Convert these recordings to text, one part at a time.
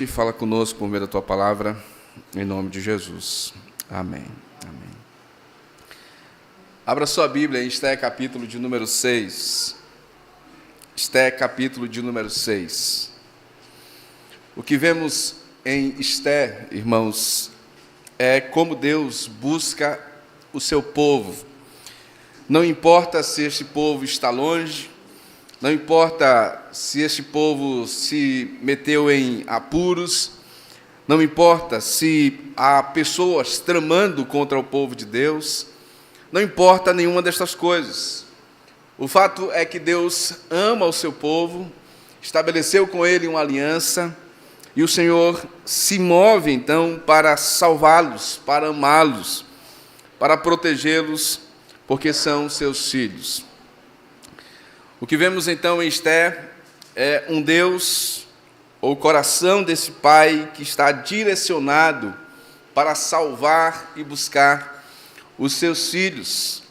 E fala conosco por meio da tua palavra, em nome de Jesus. Amém. Amém. Abra sua Bíblia em Esté, capítulo de número 6. Esté, capítulo de número 6. O que vemos em Esté, irmãos, é como Deus busca o seu povo. Não importa se este povo está longe, não importa se este povo se meteu em apuros, não importa se há pessoas tramando contra o povo de Deus, não importa nenhuma destas coisas. O fato é que Deus ama o seu povo, estabeleceu com ele uma aliança, e o Senhor se move então para salvá-los, para amá-los, para protegê-los, porque são seus filhos. O que vemos então em Esté é um Deus, ou o coração desse pai que está direcionado para salvar e buscar os seus filhos.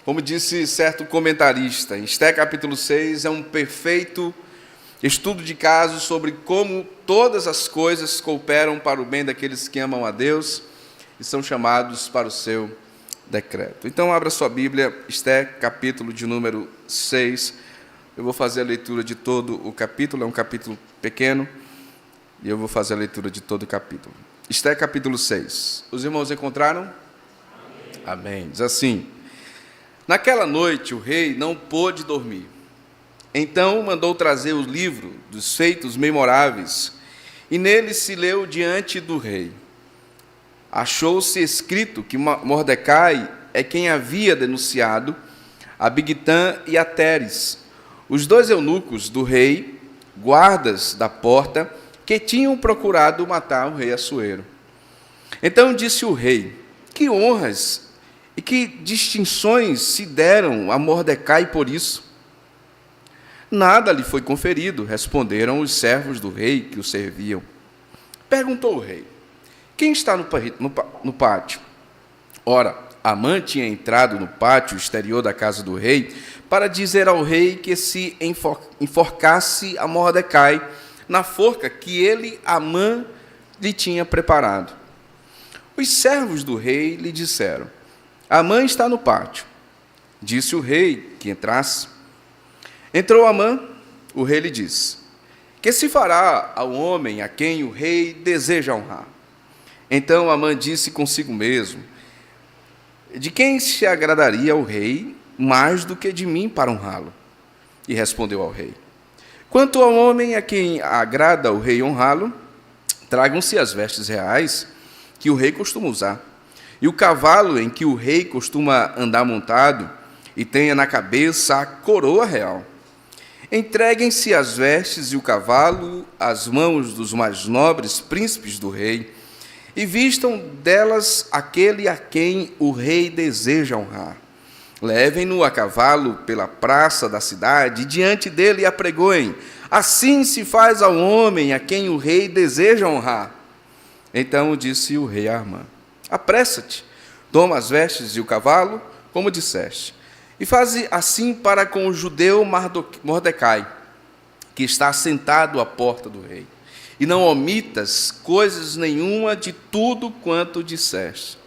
Como disse certo comentarista, Esté capítulo 6 é um perfeito estudo de caso sobre como todas as coisas cooperam para o bem daqueles que amam a Deus e são chamados para o seu decreto. Então, abra sua Bíblia, Esté, capítulo de número 6. Eu vou fazer a leitura de todo o capítulo, é um capítulo pequeno, e eu vou fazer a leitura de todo o capítulo. Esté, capítulo 6. Os irmãos encontraram? Amém. Amém. Diz assim: naquela noite o rei não pôde dormir. Então mandou trazer o livro dos feitos memoráveis, e nele se leu diante do rei. Achou-se escrito que Mordecai é quem havia denunciado a Bigtã e a Teres, os dois eunucos do rei, guardas da porta, que tinham procurado matar o rei Assuero. Então disse o rei: que honras e que distinções se deram a Mordecai por isso? Nada lhe foi conferido, responderam os servos do rei que o serviam. Perguntou o rei: quem está no pátio? Ora, Amã tinha entrado no pátio exterior da casa do rei para dizer ao rei que se enforcasse a Mordecai na forca que ele, Amã, lhe tinha preparado. Os servos do rei lhe disseram: Amã está no pátio. Disse o rei que entrasse. Entrou Amã, o rei lhe disse: que se fará ao homem a quem o rei deseja honrar? Então Amã disse consigo mesmo: de quem se agradaria o rei mais do que de mim para honrá-lo? E respondeu ao rei: quanto ao homem a quem agrada o rei honrá-lo, tragam-se as vestes reais que o rei costuma usar, e o cavalo em que o rei costuma andar montado, e tenha na cabeça a coroa real. Entreguem-se as vestes e o cavalo às mãos dos mais nobres príncipes do rei, e vistam delas aquele a quem o rei deseja honrar. Levem-no a cavalo pela praça da cidade, e diante dele apregoem: assim se faz ao homem a quem o rei deseja honrar. Então disse o rei a Amã: apressa-te, toma as vestes e o cavalo, como disseste, e faze assim para com o judeu Mordecai, que está sentado à porta do rei. E não omitas coisas nenhuma de tudo quanto disseste.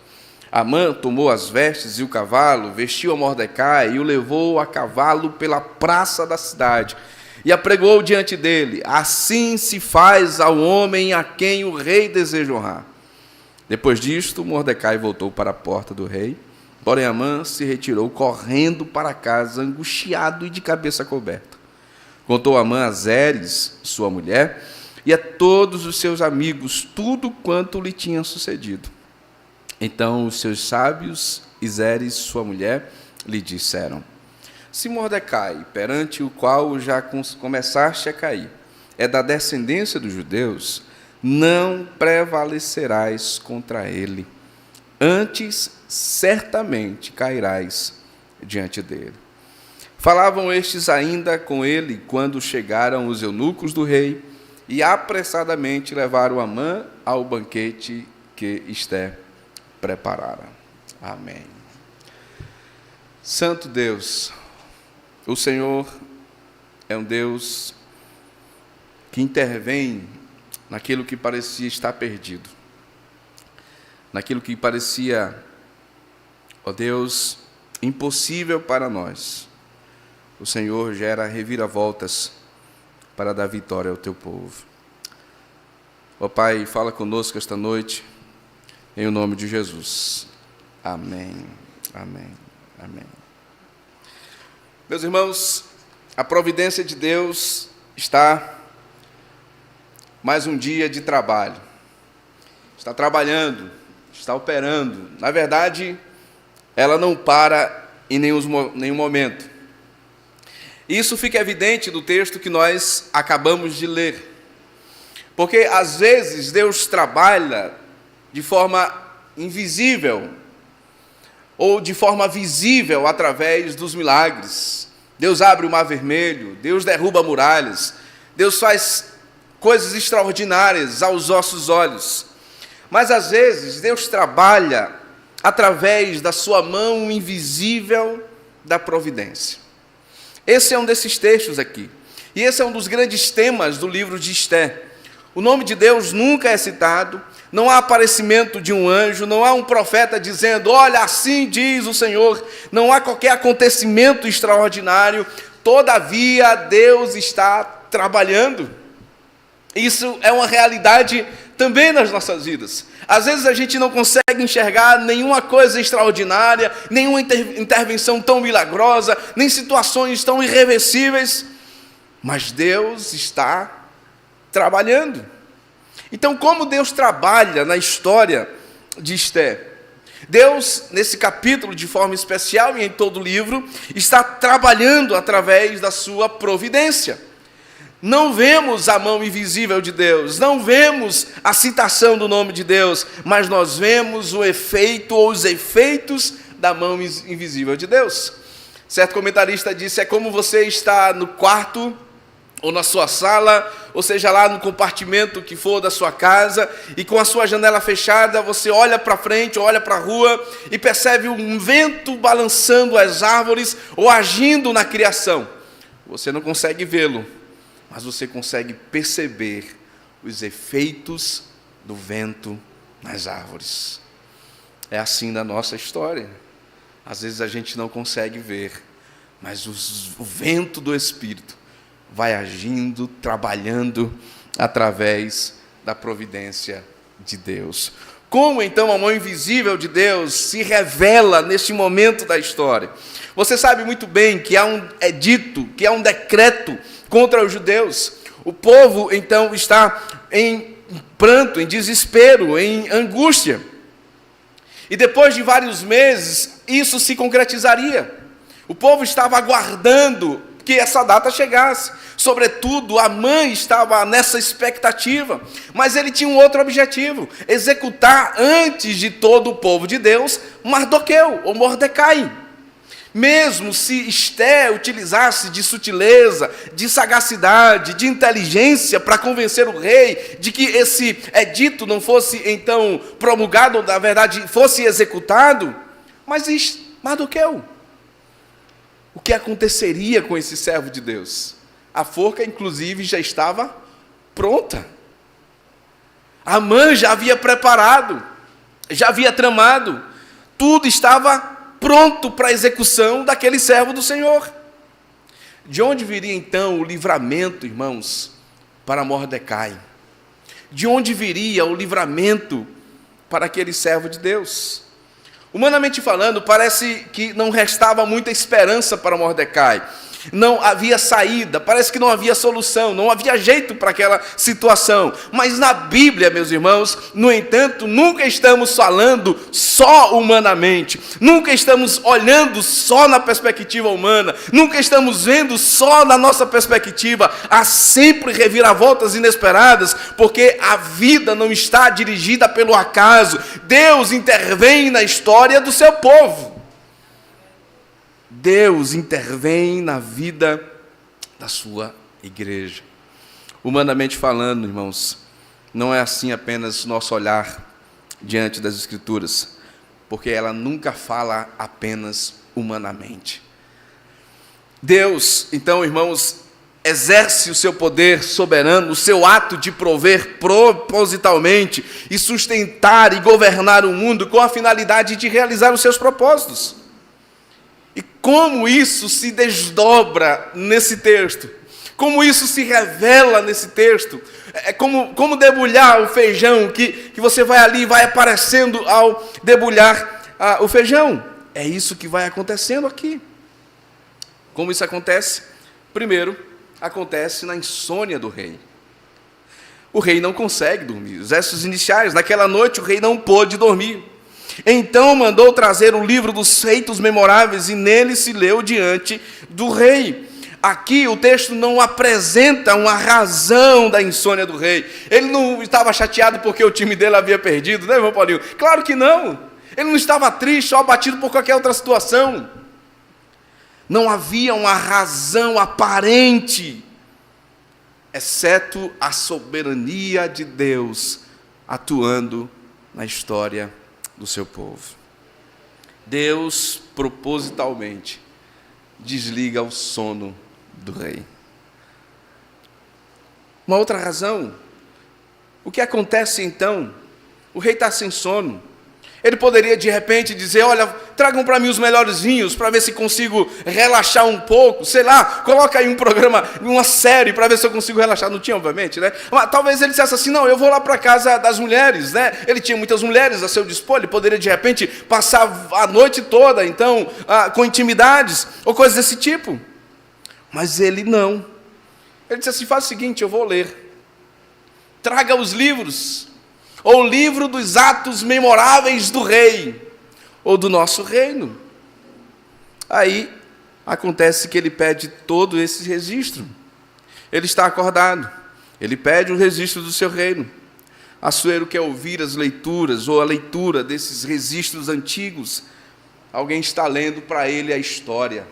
Amã tomou as vestes e o cavalo, vestiu a Mordecai e o levou a cavalo pela praça da cidade, e apregou diante dele: assim se faz ao homem a quem o rei deseja honrar. Depois disto, Mordecai voltou para a porta do rei, porém Amã se retirou correndo para casa, angustiado e de cabeça coberta. Contou Amã a Zeres, sua mulher, e a todos os seus amigos tudo quanto lhe tinha sucedido. Então os seus sábios e Zeres, sua mulher, lhe disseram: se Mordecai, perante o qual já começaste a cair, é da descendência dos judeus, não prevalecerás contra ele. Antes, certamente cairás diante dele. Falavam estes ainda com ele quando chegaram os eunucos do rei, e apressadamente levaram Amã ao banquete que Esté preparara. Amém. Santo Deus, o Senhor é um Deus que intervém naquilo que parecia estar perdido, naquilo que parecia, ó Deus, impossível para nós. O Senhor gera reviravoltas para dar vitória ao teu povo. Ó Pai, fala conosco esta noite, em o nome de Jesus. Amém, amém, amém. Meus irmãos, a providência de Deus está mais um dia de trabalho. Está trabalhando, está operando. Na verdade, ela não para em nenhum momento. Isso fica evidente do texto que nós acabamos de ler. Porque, às vezes, Deus trabalha de forma invisível ou de forma visível através dos milagres. Deus abre o mar vermelho, Deus derruba muralhas, Deus faz coisas extraordinárias aos nossos olhos. Mas, às vezes, Deus trabalha através da sua mão invisível da providência. Esse é um desses textos aqui. E esse é um dos grandes temas do livro de Esté. O nome de Deus nunca é citado, não há aparecimento de um anjo, não há um profeta dizendo, olha, assim diz o Senhor, não há qualquer acontecimento extraordinário, todavia Deus está trabalhando. Isso é uma realidade também nas nossas vidas. Às vezes a gente não consegue enxergar nenhuma coisa extraordinária, nenhuma intervenção tão milagrosa, nem situações tão irreversíveis, mas Deus está trabalhando. Então, como Deus trabalha na história de Esté? Deus, nesse capítulo, de forma especial e em todo o livro, está trabalhando através da sua providência. Não vemos a mão invisível de Deus, não vemos a citação do nome de Deus, mas nós vemos o efeito ou os efeitos da mão invisível de Deus. Certo comentarista disse, é como você está no quarto ou na sua sala, ou seja, lá no compartimento que for da sua casa, e com a sua janela fechada, você olha para frente, olha para a rua, e percebe um vento balançando as árvores, ou agindo na criação. Você não consegue vê-lo, mas você consegue perceber os efeitos do vento nas árvores. É assim na nossa história. Às vezes a gente não consegue ver, mas o vento do Espírito vai agindo, trabalhando através da providência de Deus. Como então a mão invisível de Deus se revela neste momento da história? Você sabe muito bem que há um edito, que há um decreto contra os judeus. O povo então está em pranto, em desespero, em angústia. E depois de vários meses, isso se concretizaria. O povo estava aguardando que essa data chegasse. Sobretudo, Amã estava nessa expectativa, mas ele tinha um outro objetivo, executar antes de todo o povo de Deus, Mardoqueu, ou Mordecai. Mesmo se Esté utilizasse de sutileza, de sagacidade, de inteligência para convencer o rei de que esse edito não fosse então promulgado, ou na verdade fosse executado, mas Mardoqueu, o que aconteceria com esse servo de Deus? A forca, inclusive, já estava pronta. Amã já havia preparado, já havia tramado, tudo estava pronto para a execução daquele servo do Senhor. De onde viria então o livramento, irmãos, para Mordecai? De onde viria o livramento para aquele servo de Deus? Humanamente falando, parece que não restava muita esperança para Mordecai. Não havia saída, parece que não havia solução, não havia jeito para aquela situação. Mas na Bíblia, meus irmãos, no entanto, nunca estamos falando só humanamente, nunca estamos olhando só na perspectiva humana, nunca estamos vendo só na nossa perspectiva. Há sempre reviravoltas inesperadas, porque a vida não está dirigida pelo acaso. Deus intervém na história do seu povo. Deus intervém na vida da sua igreja. Humanamente falando, irmãos, não é assim apenas nosso olhar diante das Escrituras, porque ela nunca fala apenas humanamente. Deus, então, irmãos, exerce o seu poder soberano, o seu ato de prover propositalmente e sustentar e governar o mundo com a finalidade de realizar os seus propósitos. E como isso se desdobra nesse texto, como isso se revela nesse texto, é como debulhar o feijão, que você vai ali e vai aparecendo ao debulhar o feijão. É isso que vai acontecendo aqui. Como isso acontece? Primeiro, acontece na insônia do rei. O rei não consegue dormir. Os versos iniciais, naquela noite o rei não pôde dormir. Então mandou trazer o livro dos feitos memoráveis e nele se leu diante do rei. Aqui o texto não apresenta uma razão da insônia do rei. Ele não estava chateado porque o time dele havia perdido, né, irmão Paulinho? Claro que não. Ele não estava triste ou abatido por qualquer outra situação. Não havia uma razão aparente, exceto a soberania de Deus atuando na história do seu povo. Deus, propositalmente, desliga o sono do rei. Uma outra razão, o que acontece então? O rei está sem sono. Ele poderia de repente dizer, olha, tragam para mim os melhores vinhos, para ver se consigo relaxar um pouco, sei lá, coloca aí um programa, uma série, para ver se eu consigo relaxar. Não tinha, obviamente, né? Mas talvez ele dissesse assim, não, eu vou lá para a casa das mulheres, né? Ele tinha muitas mulheres a seu dispor, ele poderia de repente passar a noite toda, então, com intimidades, ou coisas desse tipo. Mas ele não. Ele disse assim, faz o seguinte, eu vou ler. Traga os livros, ou o livro dos atos memoráveis do rei, ou do nosso reino. Aí, acontece que ele pede todo esse registro. Ele está acordado, ele pede um registro do seu reino. Assuero quer ouvir as leituras, ou a leitura desses registros antigos. Alguém está lendo para ele a história.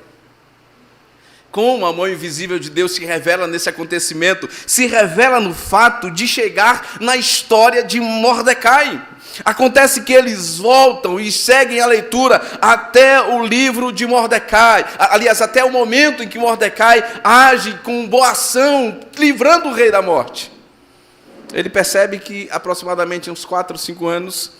Como a mão invisível de Deus se revela nesse acontecimento? Se revela no fato de chegar na história de Mordecai. Acontece que eles voltam e seguem a leitura até o livro de Mordecai. Aliás, até o momento em que Mordecai age com boa ação, livrando o rei da morte. Ele percebe que aproximadamente uns 4 ou 5 anos,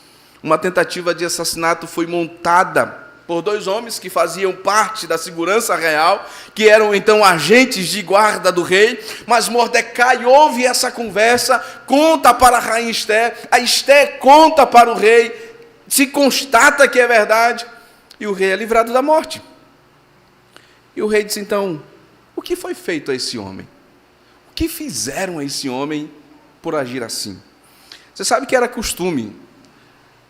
uma tentativa de assassinato foi montada por 2 homens que faziam parte da segurança real, que eram então agentes de guarda do rei, mas Mordecai ouve essa conversa, conta para a rainha Esther, a Esther conta para o rei, se constata que é verdade, e o rei é livrado da morte. E o rei diz então, o que foi feito a esse homem? O que fizeram a esse homem por agir assim? Você sabe que era costume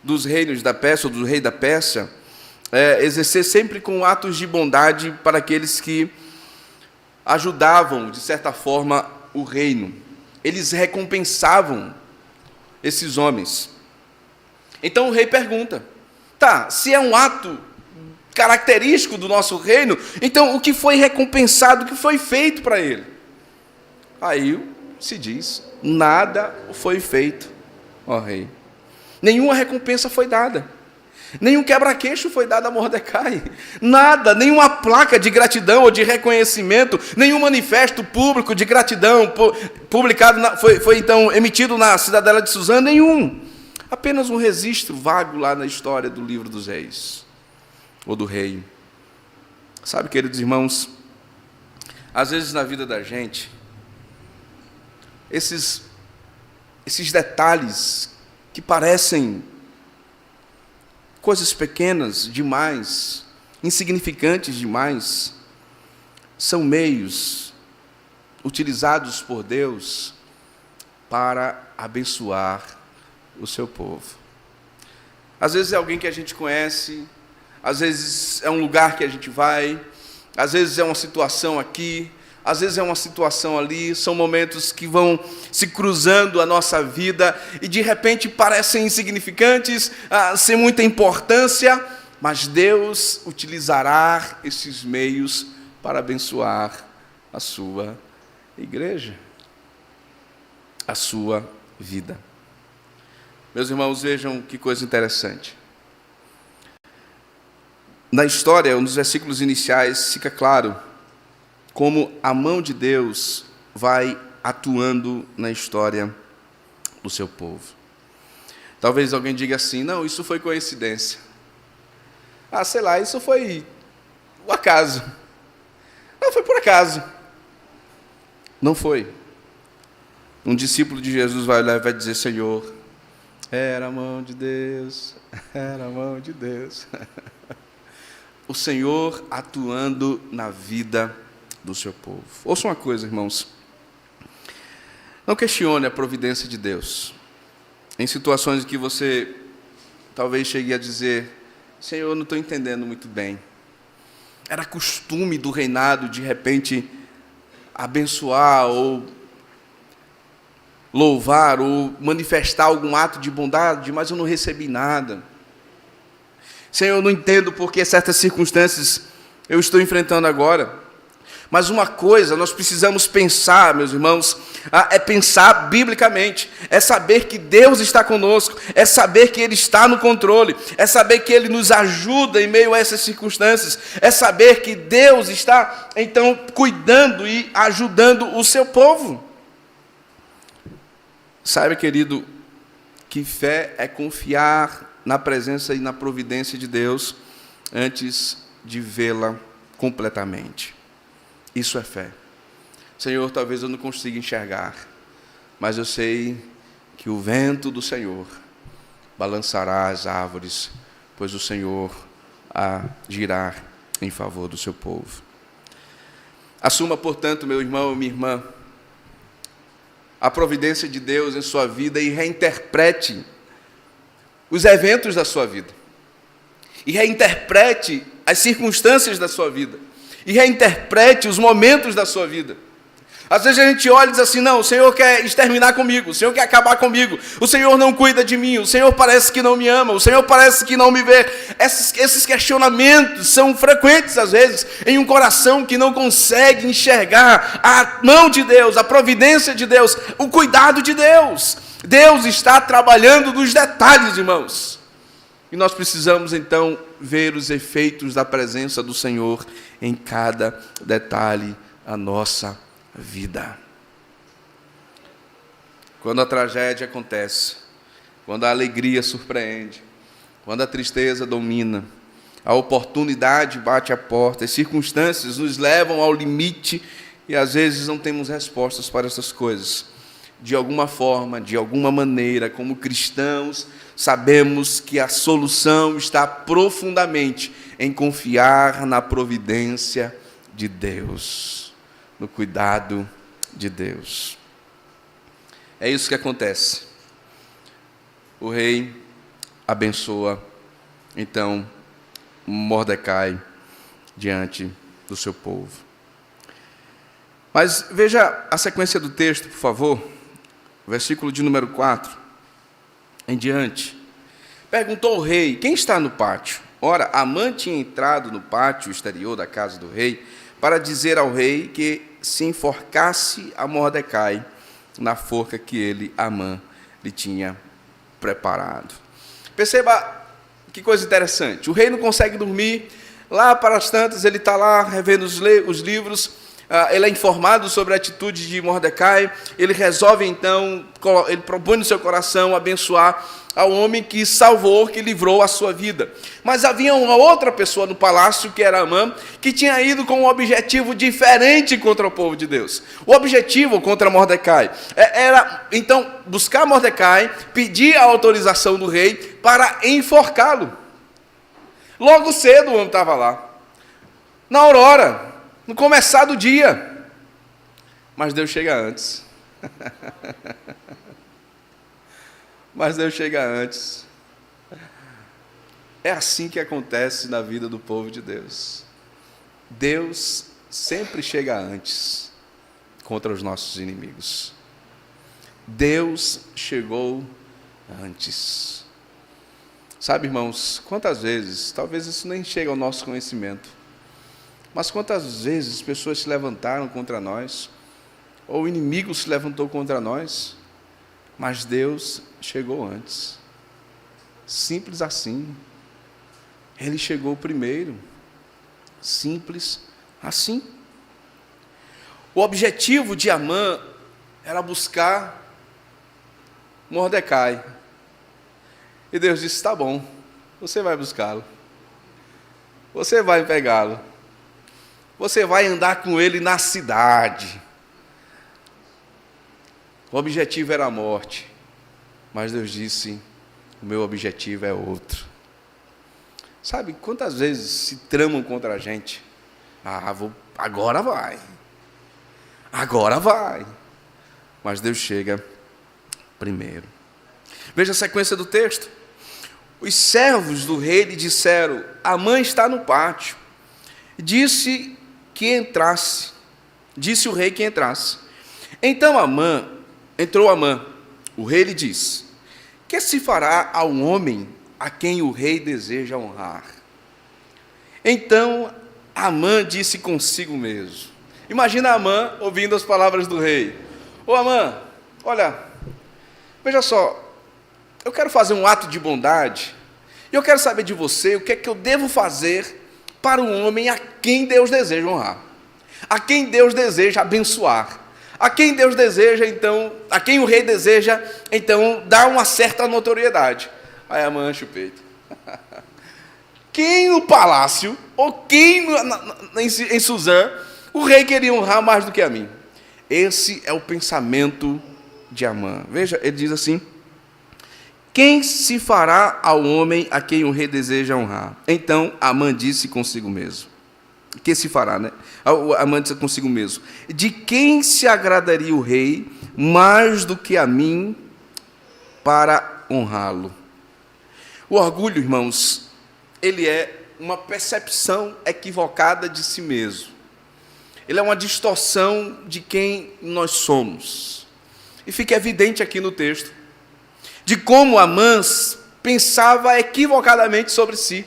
dos reinos da Pérsia, ou do rei da Pérsia, exercer sempre com atos de bondade para aqueles que ajudavam, de certa forma, o reino. Eles recompensavam esses homens. Então o rei pergunta, se é um ato característico do nosso reino, então o que foi recompensado, o que foi feito para ele? Aí se diz, nada foi feito, ó rei. Nenhuma recompensa foi dada. Nenhum quebra-queixo foi dado a Mordecai. Nada, nenhuma placa de gratidão ou de reconhecimento, nenhum manifesto público de gratidão publicado, foi então emitido na cidadela de Suzã, nenhum. Apenas um registro vago lá na história do livro dos reis, ou do rei. Sabe, queridos irmãos, às vezes na vida da gente, esses detalhes que parecem coisas pequenas demais, insignificantes demais, são meios utilizados por Deus para abençoar o seu povo. Às vezes é alguém que a gente conhece, às vezes é um lugar que a gente vai, às vezes é uma situação aqui, às vezes é uma situação ali, são momentos que vão se cruzando a nossa vida e de repente parecem insignificantes, sem muita importância, mas Deus utilizará esses meios para abençoar a sua igreja, a sua vida. Meus irmãos, vejam que coisa interessante. Na história, nos versículos iniciais, fica claro como a mão de Deus vai atuando na história do seu povo. Talvez alguém diga assim: não, isso foi coincidência. Ah, sei lá, isso foi o acaso. Não, foi por acaso. Não foi. Um discípulo de Jesus vai olhar e vai dizer: Senhor, era a mão de Deus, era a mão de Deus. O Senhor atuando na vida do seu povo. Ouça uma coisa, irmãos. Não questione a providência de Deus. Em situações em que você talvez chegue a dizer: Senhor, eu não estou entendendo muito bem. Era costume do reinado, de repente, abençoar ou louvar ou manifestar algum ato de bondade, mas eu não recebi nada. Senhor, eu não entendo porque certas circunstâncias eu estou enfrentando agora. Mas uma coisa nós precisamos pensar, meus irmãos, é pensar biblicamente, é saber que Deus está conosco, é saber que Ele está no controle, é saber que Ele nos ajuda em meio a essas circunstâncias, é saber que Deus está, então, cuidando e ajudando o seu povo. Saiba, querido, que fé é confiar na presença e na providência de Deus antes de vê-la completamente. Isso é fé. Senhor, talvez eu não consiga enxergar, mas eu sei que o vento do Senhor balançará as árvores, pois o Senhor agirá em favor do seu povo. Assuma, portanto, meu irmão e minha irmã, a providência de Deus em sua vida e reinterprete os eventos da sua vida. E reinterprete as circunstâncias da sua vida. E reinterprete os momentos da sua vida. Às vezes a gente olha e diz assim: não, o Senhor quer exterminar comigo, o Senhor quer acabar comigo, o Senhor não cuida de mim, o Senhor parece que não me ama, o Senhor parece que não me vê. Esses questionamentos são frequentes às vezes em um coração que não consegue enxergar a mão de Deus, a providência de Deus, o cuidado de Deus. Deus está trabalhando nos detalhes, irmãos. E nós precisamos então ver os efeitos da presença do Senhor em cada detalhe da nossa vida. Quando a tragédia acontece, quando a alegria surpreende, quando a tristeza domina, a oportunidade bate à porta, as circunstâncias nos levam ao limite e às vezes não temos respostas para essas coisas. De alguma forma, de alguma maneira, como cristãos, sabemos que a solução está profundamente em confiar na providência de Deus, no cuidado de Deus. É isso que acontece. O rei abençoa, então, Mordecai diante do seu povo. Mas veja a sequência do texto, por favor. Versículo de número 4 em diante. Perguntou o rei: quem está no pátio? Ora, Amã tinha entrado no pátio exterior da casa do rei para dizer ao rei que se enforcasse a Mordecai na forca que ele, Amã, lhe tinha preparado. Perceba que coisa interessante. O rei não consegue dormir. Lá para as tantas, ele está lá revendo os livros. Ele é informado sobre a atitude de Mordecai. Ele resolve então, ele propõe no seu coração abençoar ao homem que salvou, que livrou a sua vida. Mas havia uma outra pessoa no palácio, que era Amã, que tinha ido com um objetivo diferente contra o povo de Deus. O objetivo contra Mordecai era, então, buscar Mordecai, pedir a autorização do rei para enforcá-lo. Logo cedo o homem estava lá, na aurora, no começar do dia. Mas Deus chega antes. Mas Deus chega antes. É assim que acontece na vida do povo de Deus. Deus sempre chega antes contra os nossos inimigos. Deus chegou antes. Sabe, irmãos, quantas vezes, talvez isso nem chegue ao nosso conhecimento, mas quantas vezes pessoas se levantaram contra nós, ou o inimigo se levantou contra nós, mas Deus chegou antes. Simples assim. Ele chegou primeiro. Simples assim. O objetivo de Amã era buscar Mordecai. E Deus disse: tá bom, você vai buscá-lo. Você vai pegá-lo. Você vai andar com ele na cidade. O objetivo era a morte. Mas Deus disse: o meu objetivo é outro. Sabe quantas vezes se tramam contra a gente? Agora vai. Agora vai. Mas Deus chega primeiro. Veja a sequência do texto. Os servos do rei lhe disseram: Amã está no pátio. Disse o rei que entrasse. Então entrou Amã. O rei lhe disse: que se fará ao homem a quem o rei deseja honrar? Então Amã disse consigo mesmo. Imagina Amã ouvindo as palavras do rei. Ô Amã, olha, veja só, eu quero fazer um ato de bondade, e eu quero saber de você o que é que eu devo fazer para um homem a quem Deus deseja honrar, a quem Deus deseja abençoar, a quem Deus deseja, então, a quem o rei deseja, então, dar uma certa notoriedade. Aí Amã enche o peito. Quem no palácio, ou quem em Suzã, o rei queria honrar mais do que a mim? Esse é o pensamento de Amã. Veja, ele diz assim: quem se fará ao homem a quem o rei deseja honrar? Então Amã disse consigo mesmo. Que se fará, né? Amã disse consigo mesmo: de quem se agradaria o rei mais do que a mim para honrá-lo? O orgulho, irmãos, ele é uma percepção equivocada de si mesmo. Ele é uma distorção de quem nós somos. E fica evidente aqui no texto de como Amã pensava equivocadamente sobre si,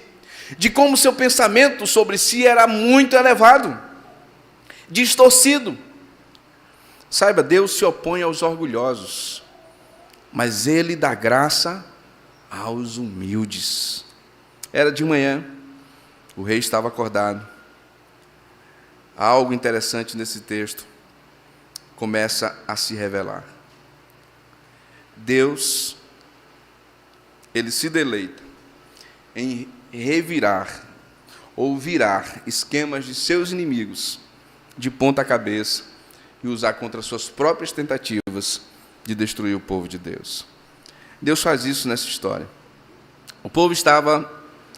de como seu pensamento sobre si era muito elevado, distorcido. Saiba, Deus se opõe aos orgulhosos, mas Ele dá graça aos humildes. Era de manhã, o rei estava acordado. Há algo interessante nesse texto começa a se revelar. Deus, Ele se deleita em revirar ou virar esquemas de seus inimigos de ponta cabeça e usar contra suas próprias tentativas de destruir o povo de Deus. Deus faz isso nessa história. O povo estava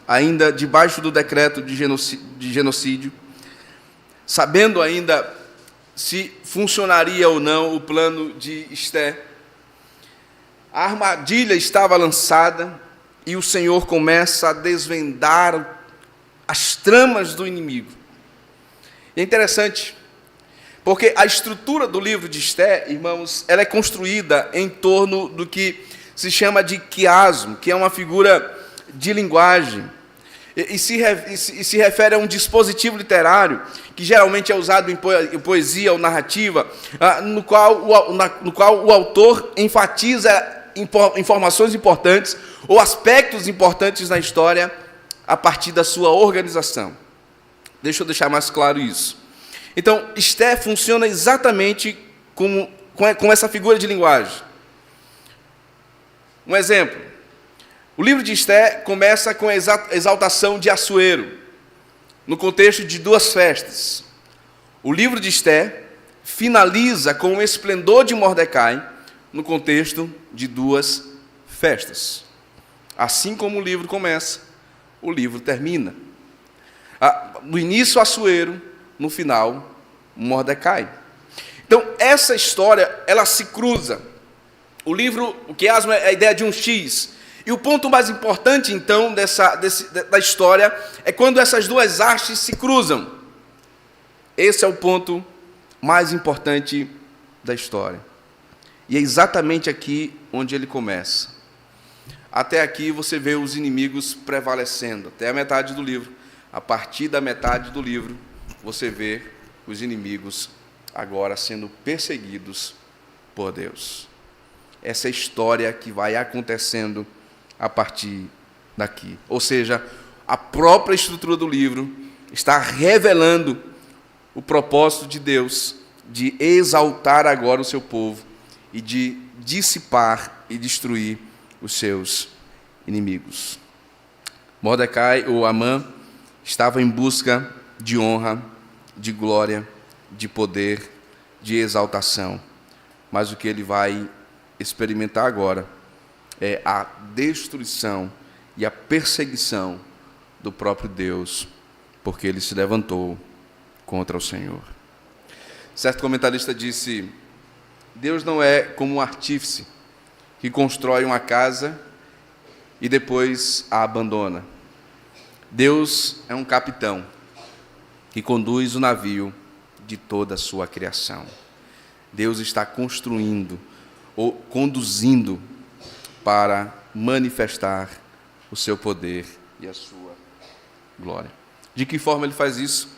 ainda debaixo do decreto de genocídio, sabendo ainda se funcionaria ou não o plano de Esté. A armadilha estava lançada e o Senhor começa a desvendar as tramas do inimigo. E é interessante, porque a estrutura do livro de Esté, irmãos, ela é construída em torno do que se chama de quiasmo, que é uma figura de linguagem, e se refere a um dispositivo literário que geralmente é usado em poesia ou narrativa, no qual o autor enfatiza informações importantes ou aspectos importantes na história a partir da sua organização. Deixa eu deixar mais claro isso. Então, Esté funciona exatamente com essa figura de linguagem. Um exemplo. O livro de Esté começa com a exaltação de Assuero, no contexto de duas festas. O livro de Esté finaliza com o esplendor de Mordecai, no contexto de duas festas. Assim como o livro começa, o livro termina. No início, Assuero, no final, Mordecai. Então, essa história, ela se cruza. O livro, o quiasmo é a ideia de um X. E o ponto mais importante, então, da história é quando essas duas hastes se cruzam. Esse é o ponto mais importante da história. E é exatamente aqui onde ele começa. Até aqui você vê os inimigos prevalecendo, até a metade do livro. A partir da metade do livro, você vê os inimigos agora sendo perseguidos por Deus. Essa é a história que vai acontecendo a partir daqui. Ou seja, a própria estrutura do livro está revelando o propósito de Deus de exaltar agora o seu povo e de dissipar e destruir os seus inimigos. Mordecai, ou Amã, estava em busca de honra, de glória, de poder, de exaltação. Mas o que ele vai experimentar agora é a destruição e a perseguição do próprio Deus, porque ele se levantou contra o Senhor. Certo comentarista disse: Deus não é como um artífice que constrói uma casa e depois a abandona. Deus é um capitão que conduz o navio de toda a sua criação. Deus está construindo ou conduzindo para manifestar o seu poder e a sua glória. De que forma ele faz isso?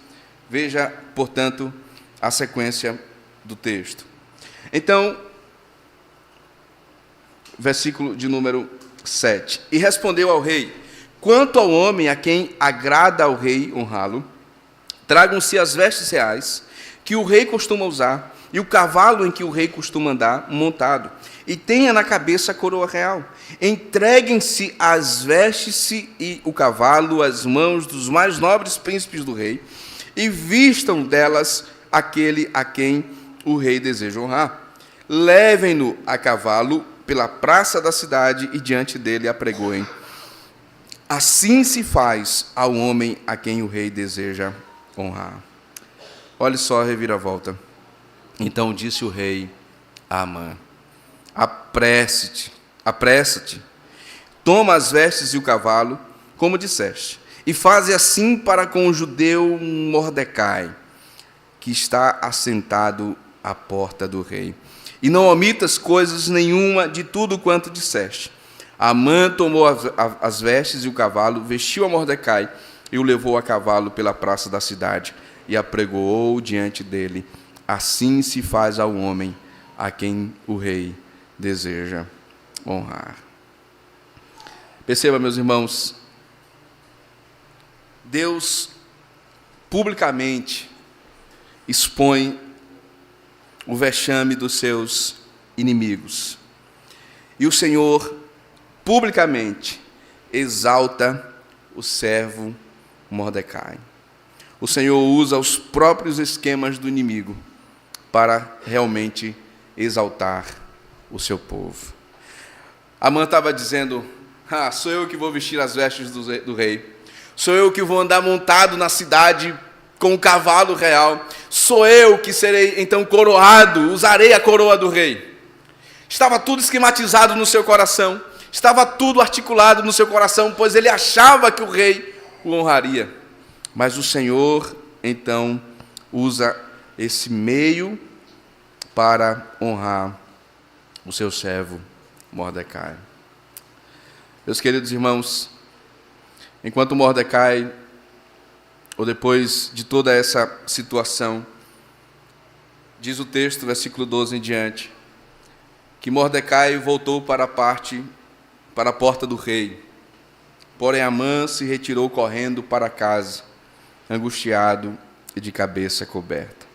Veja, portanto, a sequência do texto. Então, versículo de número 7. E respondeu ao rei: quanto ao homem a quem agrada ao rei honrá-lo, tragam-se as vestes reais que o rei costuma usar, e o cavalo em que o rei costuma andar montado, e tenha na cabeça a coroa real. Entreguem-se as vestes e o cavalo às mãos dos mais nobres príncipes do rei, e vistam delas aquele a quem o rei deseja honrar. Levem-no a cavalo pela praça da cidade e diante dele apregoem. Assim se faz ao homem a quem o rei deseja honrar. Olhe só a reviravolta. Então disse o rei a Amã: apressa-te, toma as vestes e o cavalo, como disseste, e faze assim para com o judeu Mordecai, que está assentado à porta do rei. E não omitas coisas nenhuma de tudo quanto disseste. Amã tomou as vestes e o cavalo, vestiu a Mordecai e o levou a cavalo pela praça da cidade e apregoou diante dele. Assim se faz ao homem a quem o rei deseja honrar. Perceba, meus irmãos, Deus publicamente expõe o vexame dos seus inimigos. E o Senhor publicamente exalta o servo Mordecai. O Senhor usa os próprios esquemas do inimigo para realmente exaltar o seu povo. Amã estava dizendo: sou eu que vou vestir as vestes do rei. Sou eu que vou andar montado na cidade com o cavalo real. Sou eu que serei então coroado, usarei a coroa do rei. Estava tudo esquematizado no seu coração. Estava tudo articulado no seu coração, pois ele achava que o rei o honraria. Mas o Senhor, então, usa esse meio para honrar o seu servo Mordecai. Meus queridos irmãos, enquanto Mordecai, ou depois de toda essa situação, diz o texto, versículo 12 em diante, que Mordecai voltou para a porta do rei. Porém, Amã se retirou correndo para casa, angustiado e de cabeça coberta.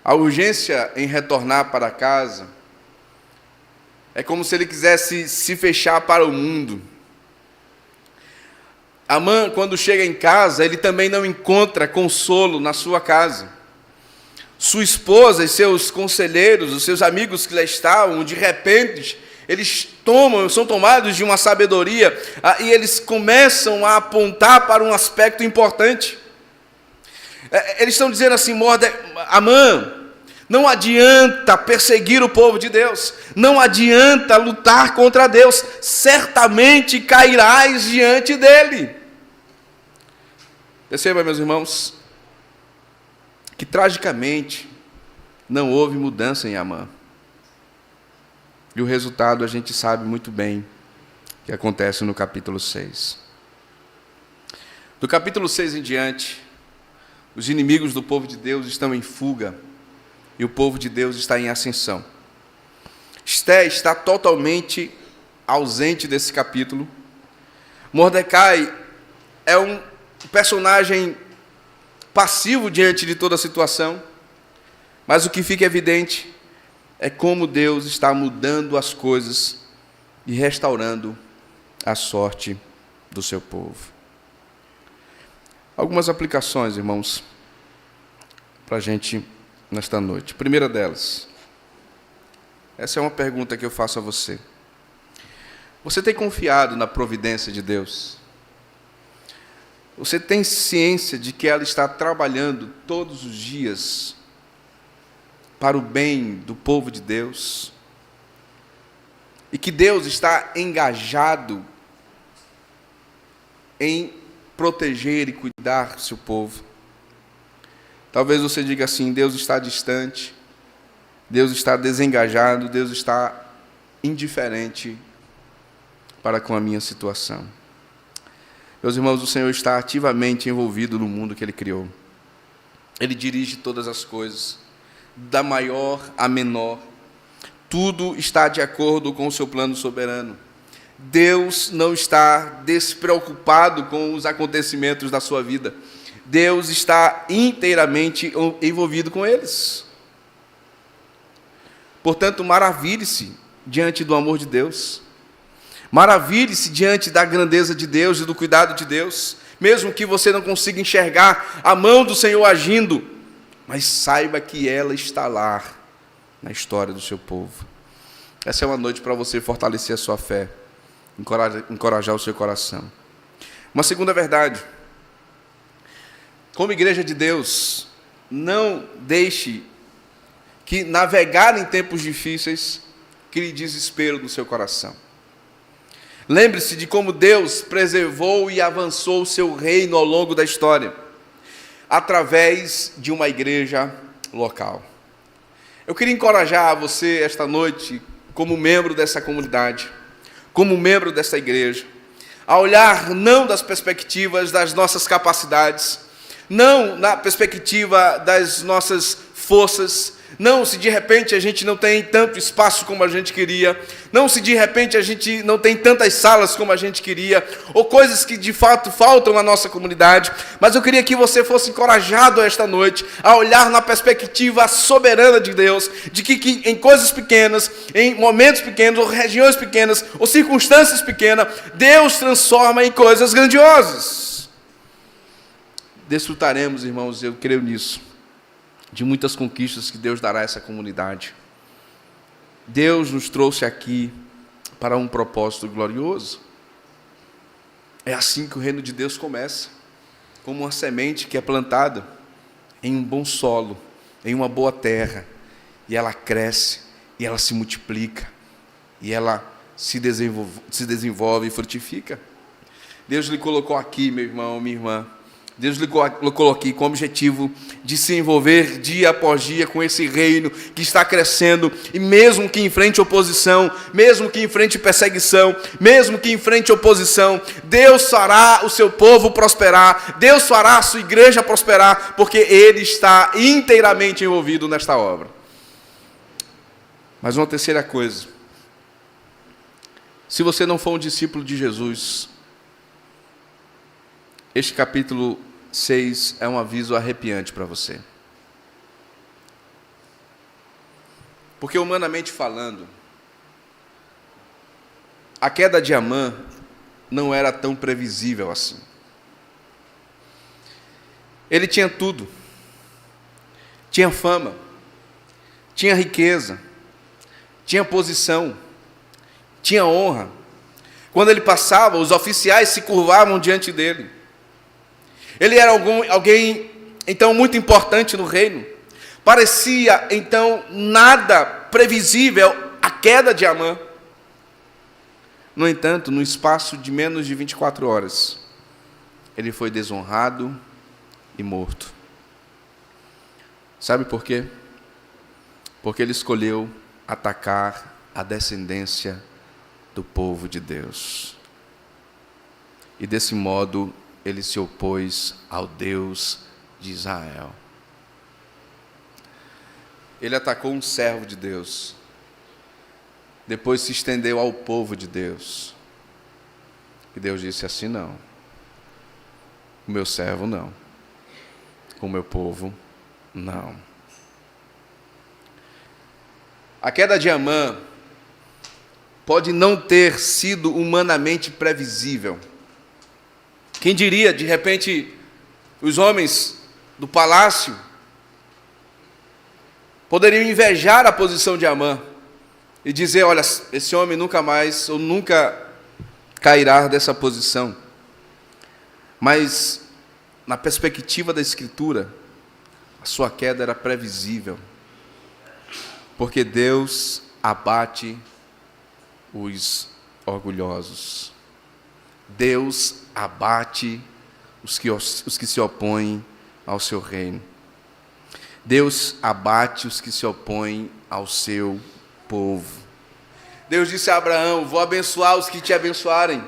A urgência em retornar para casa é como se ele quisesse se fechar para o mundo. Amã, quando chega em casa, ele também não encontra consolo na sua casa. Sua esposa e seus conselheiros, os seus amigos que lá estavam, de repente, eles são tomados de uma sabedoria e eles começam a apontar para um aspecto importante. Eles estão dizendo assim: Amã, não adianta perseguir o povo de Deus, não adianta lutar contra Deus, certamente cairás diante dele. Perceba, meus irmãos, que tragicamente não houve mudança em Amã. E o resultado a gente sabe muito bem que acontece no capítulo 6. Do capítulo 6 em diante, os inimigos do povo de Deus estão em fuga e o povo de Deus está em ascensão. Esté está totalmente ausente desse capítulo. Mordecai é um personagem passivo diante de toda a situação. Mas o que fica evidente é como Deus está mudando as coisas e restaurando a sorte do seu povo. Algumas aplicações, irmãos, para a gente nesta noite. Primeira delas, essa é uma pergunta que eu faço a você. Você tem confiado na providência de Deus? Você tem ciência de que ela está trabalhando todos os dias para o bem do povo de Deus? E que Deus está engajado em proteger e cuidar do seu povo? Talvez você diga assim: Deus está distante, Deus está desengajado, Deus está indiferente para com a minha situação. Meus irmãos, o Senhor está ativamente envolvido no mundo que Ele criou. Ele dirige todas as coisas, da maior à menor. Tudo está de acordo com o seu plano soberano. Deus não está despreocupado com os acontecimentos da sua vida. Deus está inteiramente envolvido com eles. Portanto, maravilhe-se diante do amor de Deus. Maravilhe-se diante da grandeza de Deus e do cuidado de Deus, mesmo que você não consiga enxergar a mão do Senhor agindo, mas saiba que ela está lá na história do seu povo. Essa é uma noite para você fortalecer a sua fé, encorajar o seu coração. Uma segunda verdade: como igreja de Deus, não deixe que navegar em tempos difíceis crie desespero no seu coração. Lembre-se de como Deus preservou e avançou o seu reino ao longo da história, através de uma igreja local. Eu queria encorajar você esta noite, como membro dessa comunidade, como membro dessa igreja, a olhar não das perspectivas das nossas capacidades, não na perspectiva das nossas forças, não se de repente a gente não tem tanto espaço como a gente queria, não se de repente a gente não tem tantas salas como a gente queria, ou coisas que de fato faltam na nossa comunidade, mas eu queria que você fosse encorajado esta noite a olhar na perspectiva soberana de Deus, de que em coisas pequenas, em momentos pequenos, ou regiões pequenas, ou circunstâncias pequenas, Deus transforma em coisas grandiosas. Desfrutaremos, irmãos, eu creio nisso, de muitas conquistas que Deus dará a essa comunidade. Deus nos trouxe aqui para um propósito glorioso. É assim que o reino de Deus começa, como uma semente que é plantada em um bom solo, em uma boa terra, e ela cresce, e ela se multiplica, e ela se desenvolve e frutifica. Deus lhe colocou aqui, meu irmão, minha irmã, Deus lhe colocou aqui com o objetivo de se envolver dia após dia com esse reino que está crescendo, e mesmo que enfrente oposição, mesmo que enfrente perseguição, mesmo que enfrente oposição, Deus fará o seu povo prosperar, Deus fará a sua igreja prosperar, porque Ele está inteiramente envolvido nesta obra. Mas uma terceira coisa: se você não for um discípulo de Jesus, este capítulo 6 é um aviso arrepiante para você. Porque, humanamente falando, a queda de Amã não era tão previsível assim. Ele tinha tudo. Tinha fama, tinha riqueza, tinha posição, tinha honra. Quando ele passava, os oficiais se curvavam diante dele. Ele era alguém, então, muito importante no reino. Parecia, então, nada previsível a queda de Amã. No entanto, no espaço de menos de 24 horas, ele foi desonrado e morto. Sabe por quê? Porque ele escolheu atacar a descendência do povo de Deus. E desse modo, ele se opôs ao Deus de Israel. Ele atacou um servo de Deus. Depois se estendeu ao povo de Deus. E Deus disse assim: não. O meu servo não. O meu povo não. A queda de Amã pode não ter sido humanamente previsível. Quem diria, de repente, os homens do palácio poderiam invejar a posição de Amã e dizer: olha, esse homem nunca mais ou nunca cairá dessa posição. Mas, na perspectiva da Escritura, a sua queda era previsível, porque Deus abate os orgulhosos. Deus abate os que se opõem ao seu reino. Deus abate os que se opõem ao seu povo. Deus disse a Abraão: vou abençoar os que te abençoarem,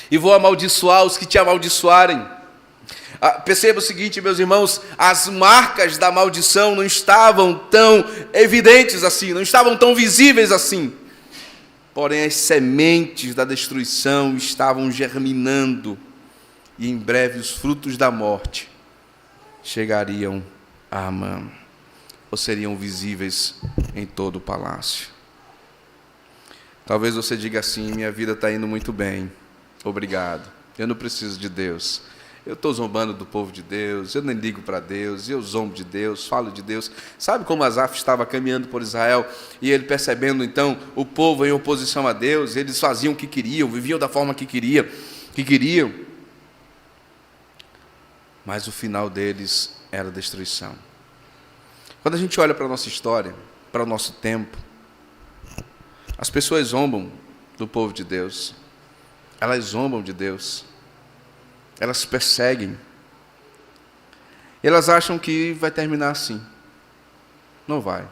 e vou amaldiçoar os que te amaldiçoarem. Perceba o seguinte, meus irmãos, as marcas da maldição não estavam tão evidentes assim, não estavam tão visíveis assim. Porém, as sementes da destruição estavam germinando, e em breve os frutos da morte chegariam a Amã, ou seriam visíveis em todo o palácio. Talvez você diga assim: minha vida está indo muito bem, obrigado, eu não preciso de Deus. Eu estou zombando do povo de Deus, eu nem ligo para Deus, eu zombo de Deus, falo de Deus. Sabe como Asaf estava caminhando por Israel, e ele percebendo então o povo em oposição a Deus, eles faziam o que queriam, viviam da forma que queriam, mas o final deles era destruição. Quando a gente olha para a nossa história, para o nosso tempo, as pessoas zombam do povo de Deus, elas zombam de Deus, elas perseguem, elas acham que vai terminar assim. Não vai.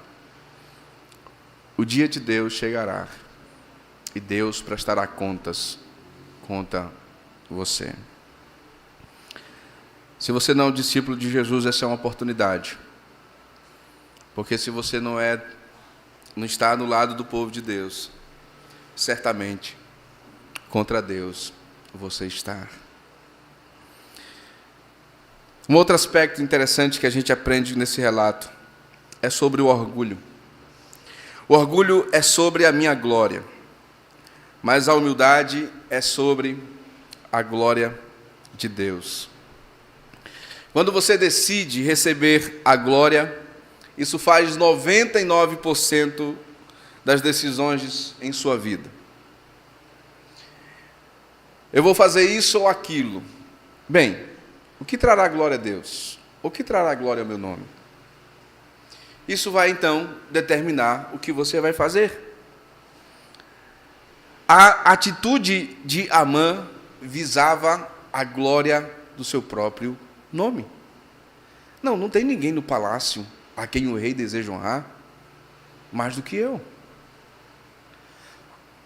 O dia de Deus chegará, e Deus prestará conta você. Se você não é um discípulo de Jesus, essa é uma oportunidade. Porque se você não está no lado do povo de Deus, certamente contra Deus você está. Um outro aspecto interessante que a gente aprende nesse relato é sobre o orgulho. O orgulho é sobre a minha glória, mas a humildade é sobre a glória de Deus. Quando você decide receber a glória, isso faz 99% das decisões em sua vida. Eu vou fazer isso ou aquilo. Bem, o que trará glória a Deus? O que trará glória ao meu nome? Isso vai, então, determinar o que você vai fazer. A atitude de Amã visava a glória do seu próprio nome. Não tem ninguém no palácio a quem o rei deseja honrar mais do que eu.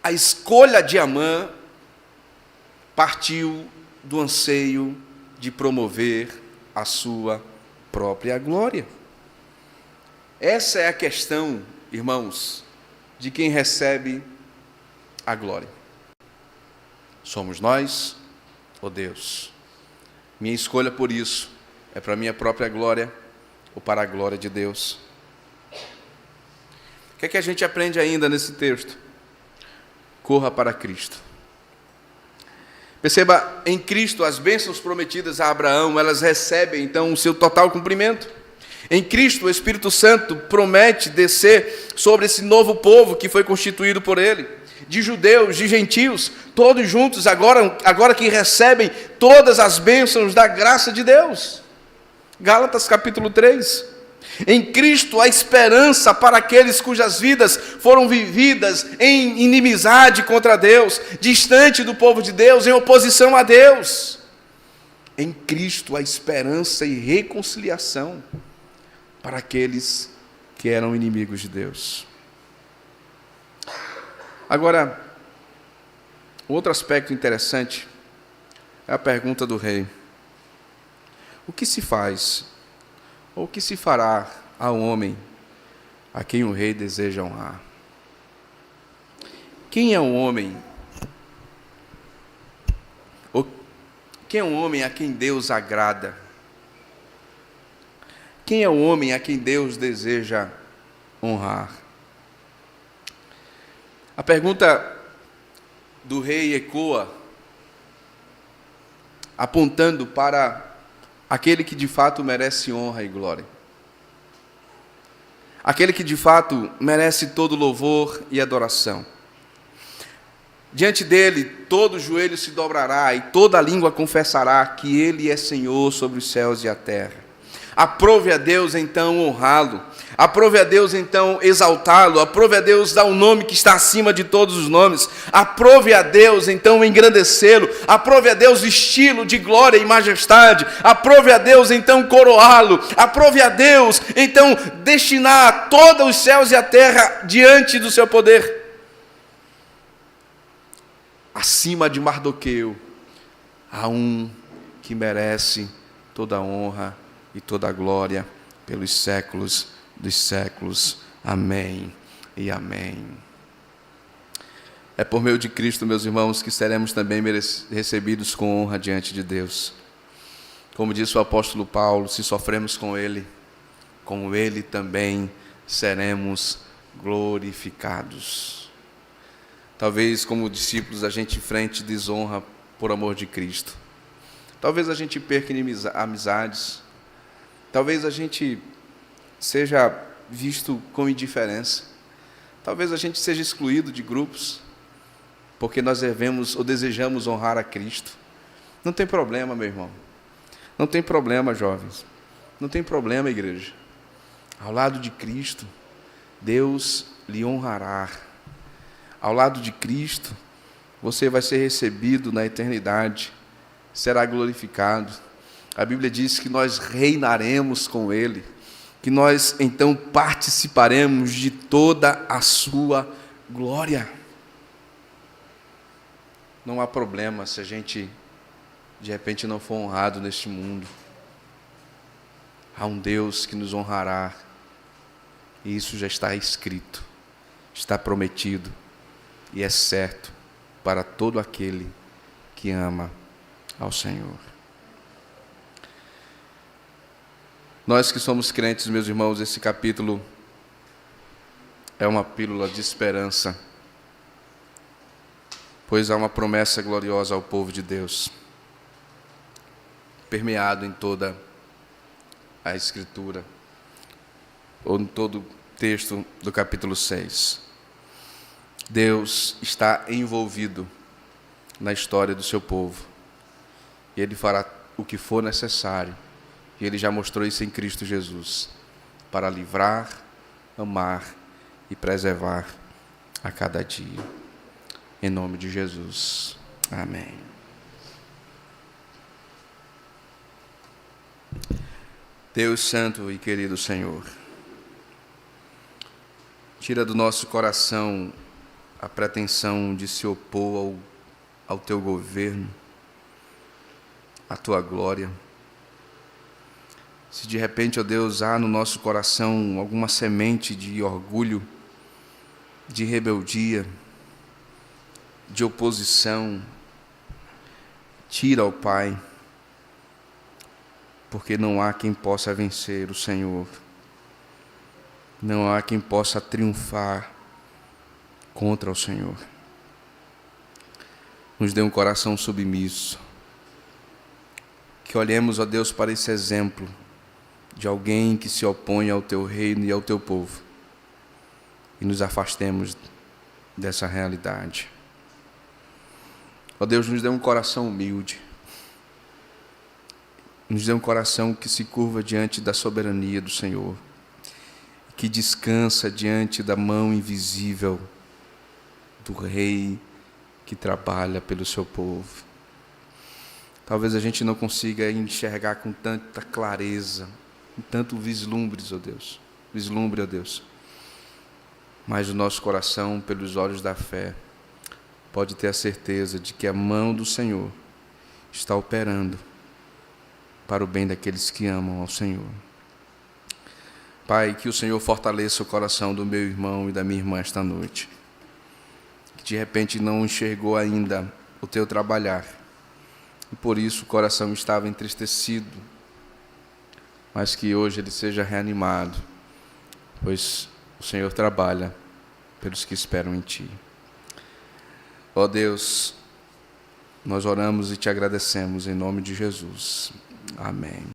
A escolha de Amã partiu do anseio de promover a sua própria glória. Essa é a questão, irmãos, de quem recebe a glória. Somos nós ou Deus? Minha escolha por isso é para a minha própria glória ou para a glória de Deus? O que é que a gente aprende ainda nesse texto? Corra para Cristo. Perceba, em Cristo, as bênçãos prometidas a Abraão, elas recebem, então, o seu total cumprimento. Em Cristo, o Espírito Santo promete descer sobre esse novo povo que foi constituído por Ele, de judeus, de gentios, todos juntos, agora que recebem todas as bênçãos da graça de Deus. Gálatas capítulo 3. Em Cristo, a esperança para aqueles cujas vidas foram vividas em inimizade contra Deus, distante do povo de Deus, em oposição a Deus. Em Cristo, a esperança e reconciliação para aqueles que eram inimigos de Deus. Agora, outro aspecto interessante é a pergunta do rei: o que se faz, ou o que se fará ao homem a quem o rei deseja honrar? Quem é o homem? Quem é o homem a quem Deus agrada? Quem é o homem a quem Deus deseja honrar? A pergunta do rei ecoa, apontando para aquele que de fato merece honra e glória. Aquele que de fato merece todo louvor e adoração. Diante dele, todo joelho se dobrará e toda língua confessará que ele é Senhor sobre os céus e a terra. Aprove a Deus, então, honrá-lo. Aprove a Deus, então, exaltá-lo. Aprove a Deus dar um nome que está acima de todos os nomes. Aprove a Deus, então, engrandecê-lo. Aprove a Deus vesti-lo de glória e majestade. Aprove a Deus, então, coroá-lo. Aprove a Deus, então, destinar todos os céus e a terra diante do seu poder. Acima de Mardoqueu, há um que merece toda a honra e toda a glória pelos séculos dos séculos. Amém e amém. É por meio de Cristo, meus irmãos, que seremos também recebidos com honra diante de Deus. Como disse o apóstolo Paulo, se sofremos com Ele também seremos glorificados. Talvez, como discípulos, a gente enfrente desonra por amor de Cristo. Talvez a gente perca amizades. Talvez a gente seja visto com indiferença. Talvez a gente seja excluído de grupos, porque nós devemos ou desejamos honrar a Cristo. Não tem problema, meu irmão. Não tem problema, jovens. Não tem problema, igreja. Ao lado de Cristo, Deus lhe honrará. Ao lado de Cristo, você vai ser recebido na eternidade, será glorificado. A Bíblia diz que nós reinaremos com Ele, que nós então participaremos de toda a sua glória. Não há problema se a gente, de repente, não for honrado neste mundo. Há um Deus que nos honrará, e isso já está escrito, está prometido. E é certo para todo aquele que ama ao Senhor. Nós que somos crentes, meus irmãos, esse capítulo é uma pílula de esperança, pois há uma promessa gloriosa ao povo de Deus, permeado em toda a Escritura, ou em todo o texto do capítulo 6. Deus está envolvido na história do seu povo. E Ele fará o que for necessário. E Ele já mostrou isso em Cristo Jesus. Para livrar, amar e preservar a cada dia. Em nome de Jesus. Amém. Deus Santo e querido Senhor, tira do nosso coração a pretensão de se opor ao teu governo, à tua glória. Se de repente, ó Deus, há no nosso coração alguma semente de orgulho, de rebeldia, de oposição, tira, ó Pai, porque não há quem possa vencer o Senhor, não há quem possa triunfar contra o Senhor. Nos dê um coração submisso, que olhemos, ó Deus, para esse exemplo de alguém que se opõe ao teu reino e ao teu povo, e nos afastemos dessa realidade. Ó Deus, nos dê um coração humilde, nos dê um coração que se curva diante da soberania do Senhor, que descansa diante da mão invisível do Rei que trabalha pelo seu povo. Talvez a gente não consiga enxergar com tanta clareza, com tanto vislumbres, ó Deus. Vislumbre, ó Deus. Mas o nosso coração, pelos olhos da fé, pode ter a certeza de que a mão do Senhor está operando para o bem daqueles que amam ao Senhor. Pai, que o Senhor fortaleça o coração do meu irmão e da minha irmã esta noite, que de repente não enxergou ainda o teu trabalhar, e por isso o coração estava entristecido, mas que hoje ele seja reanimado, pois o Senhor trabalha pelos que esperam em Ti. Ó Deus, nós oramos e te agradecemos em nome de Jesus. Amém.